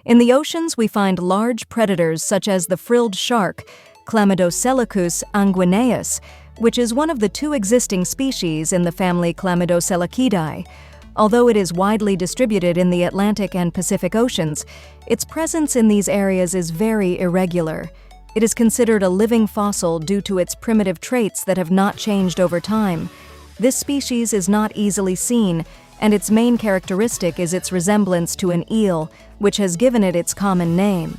In the oceans, we find large predators such as the frilled shark, Chlamydocelicus anguineus, which is one of the two existing species in the family Chlamydocelacidae. Although it is widely distributed in the Atlantic and Pacific Oceans, its presence in these areas is very irregular. It is considered a living fossil due to its primitive traits that have not changed over time. This species is not easily seen, and its main characteristic is its resemblance to an eel, which has given it its common name.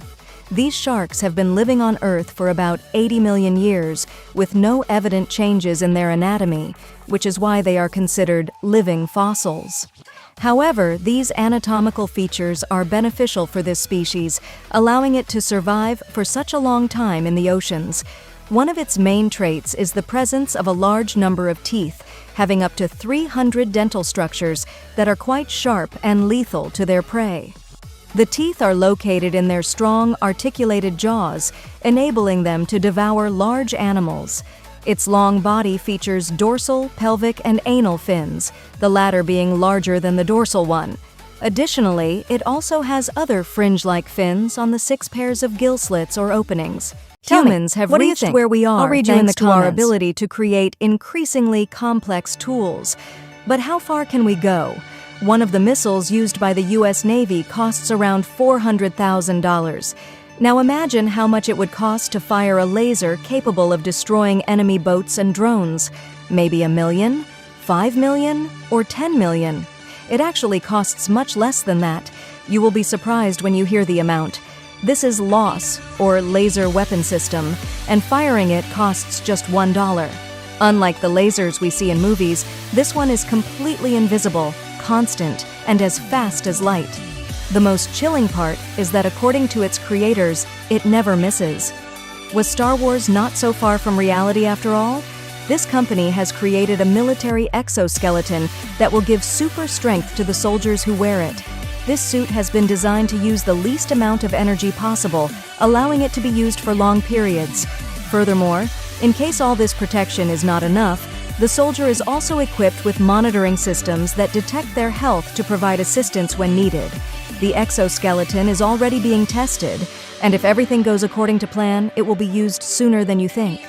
These sharks have been living on Earth for about 80 million years, with no evident changes in their anatomy, which is why they are considered living fossils. However, these anatomical features are beneficial for this species, allowing it to survive for such a long time in the oceans. One of its main traits is the presence of a large number of teeth, having up to 300 dental structures that are quite sharp and lethal to their prey. The teeth are located in their strong, articulated jaws, enabling them to devour large animals. Its long body features dorsal, pelvic, and anal fins, the latter being larger than the dorsal one. Additionally, it also has other fringe-like fins on the 6 pairs of gill slits or openings. Humans have reached where we are thanks to our ability to create increasingly complex tools. But how far can we go? One of the missiles used by the U.S. Navy costs around $400,000. Now imagine how much it would cost to fire a laser capable of destroying enemy boats and drones. Maybe $1 million, $5 million, or $10 million. It actually costs much less than that. You will be surprised when you hear the amount. This is LOS, or Laser Weapon System, and firing it costs just $1. Unlike the lasers we see in movies, this one is completely invisible, constant, and as fast as light. The most chilling part is that according to its creators, it never misses. Was Star Wars not so far from reality after all? This company has created a military exoskeleton that will give super strength to the soldiers who wear it. This suit has been designed to use the least amount of energy possible, allowing it to be used for long periods. Furthermore, in case all this protection is not enough, the soldier is also equipped with monitoring systems that detect their health to provide assistance when needed. The exoskeleton is already being tested, and if everything goes according to plan, it will be used sooner than you think.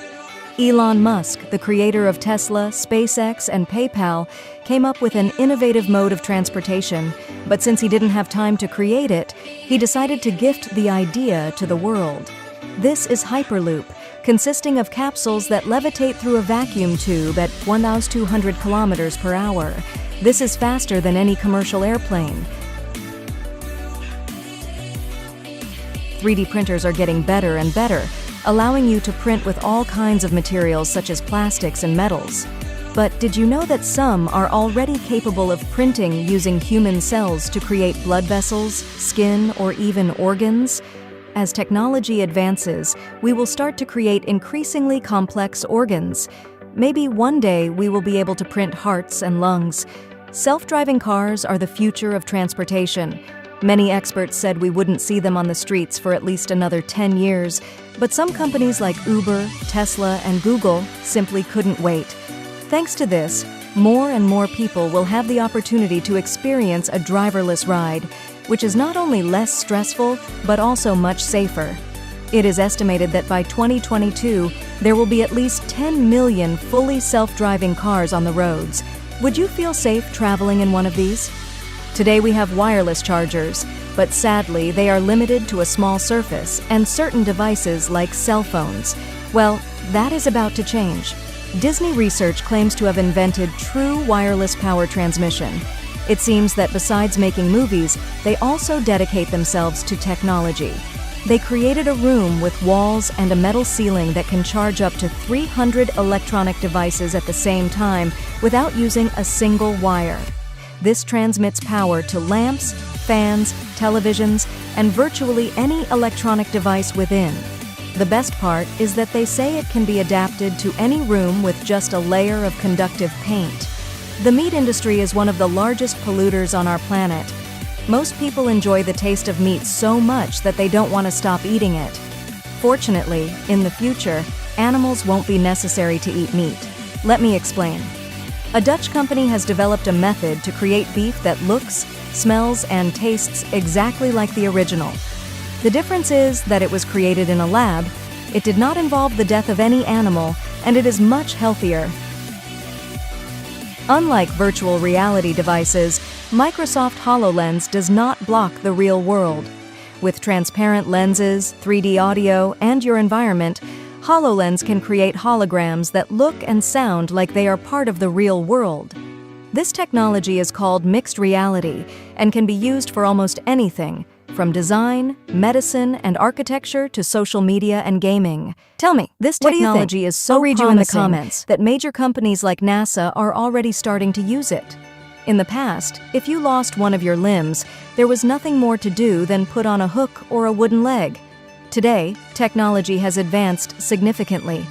Elon Musk, the creator of Tesla, SpaceX, and PayPal, came up with an innovative mode of transportation, but since he didn't have time to create it, he decided to gift the idea to the world. This is Hyperloop, consisting of capsules that levitate through a vacuum tube at 1,200 kilometers per hour. This is faster than any commercial airplane. 3D printers are getting better and better, allowing you to print with all kinds of materials such as plastics and metals. But did you know that some are already capable of printing using human cells to create blood vessels, skin, or even organs? As technology advances, we will start to create increasingly complex organs. Maybe one day we will be able to print hearts and lungs. Self-driving cars are the future of transportation. Many experts said we wouldn't see them on the streets for at least another 10 years, but some companies like Uber, Tesla, and Google simply couldn't wait. Thanks to this, more and more people will have the opportunity to experience a driverless ride, which is not only less stressful, but also much safer. It is estimated that by 2022, there will be at least 10 million fully self-driving cars on the roads. Would you feel safe traveling in one of these? Today we have wireless chargers, but sadly they are limited to a small surface and certain devices like cell phones. Well, that is about to change. Disney Research claims to have invented true wireless power transmission. It seems that besides making movies, they also dedicate themselves to technology. They created a room with walls and a metal ceiling that can charge up to 300 electronic devices at the same time without using a single wire. This transmits power to lamps, fans, televisions, and virtually any electronic device within. The best part is that they say it can be adapted to any room with just a layer of conductive paint. The meat industry is one of the largest polluters on our planet. Most people enjoy the taste of meat so much that they don't want to stop eating it. Fortunately, in the future, animals won't be necessary to eat meat. Let me explain. A Dutch company has developed a method to create beef that looks, smells, and tastes exactly like the original, The difference is that it was created in a lab, it did not involve the death of any animal, and it is much healthier. Unlike virtual reality devices, Microsoft HoloLens does not block the real world. With transparent lenses, 3D audio, and your environment, HoloLens can create holograms that look and sound like they are part of the real world. This technology is called mixed reality and can be used for almost anything, from design, medicine, and architecture to social media and gaming. Tell me, this technology is so promising that major companies like NASA are already starting to use it. In the past, if you lost one of your limbs, there was nothing more to do than put on a hook or a wooden leg. Today, technology has advanced significantly.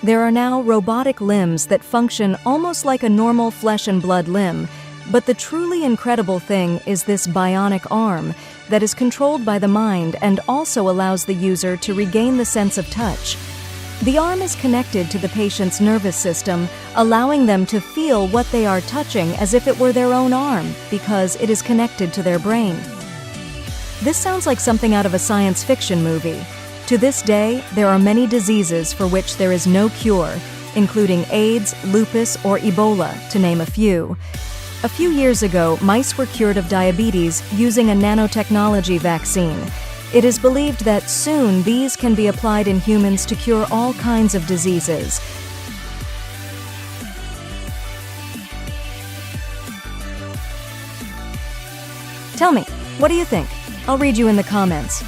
There are now robotic limbs that function almost like a normal flesh and blood limb, but the truly incredible thing is this bionic arm that is controlled by the mind and also allows the user to regain the sense of touch. The arm is connected to the patient's nervous system, allowing them to feel what they are touching as if it were their own arm, because it is connected to their brain. This sounds like something out of a science fiction movie. To this day, there are many diseases for which there is no cure, including AIDS, lupus, or Ebola, to name a few. A few years ago, mice were cured of diabetes using a nanotechnology vaccine. It is believed that soon these can be applied in humans to cure all kinds of diseases. Tell me, what do you think? I'll read you in the comments.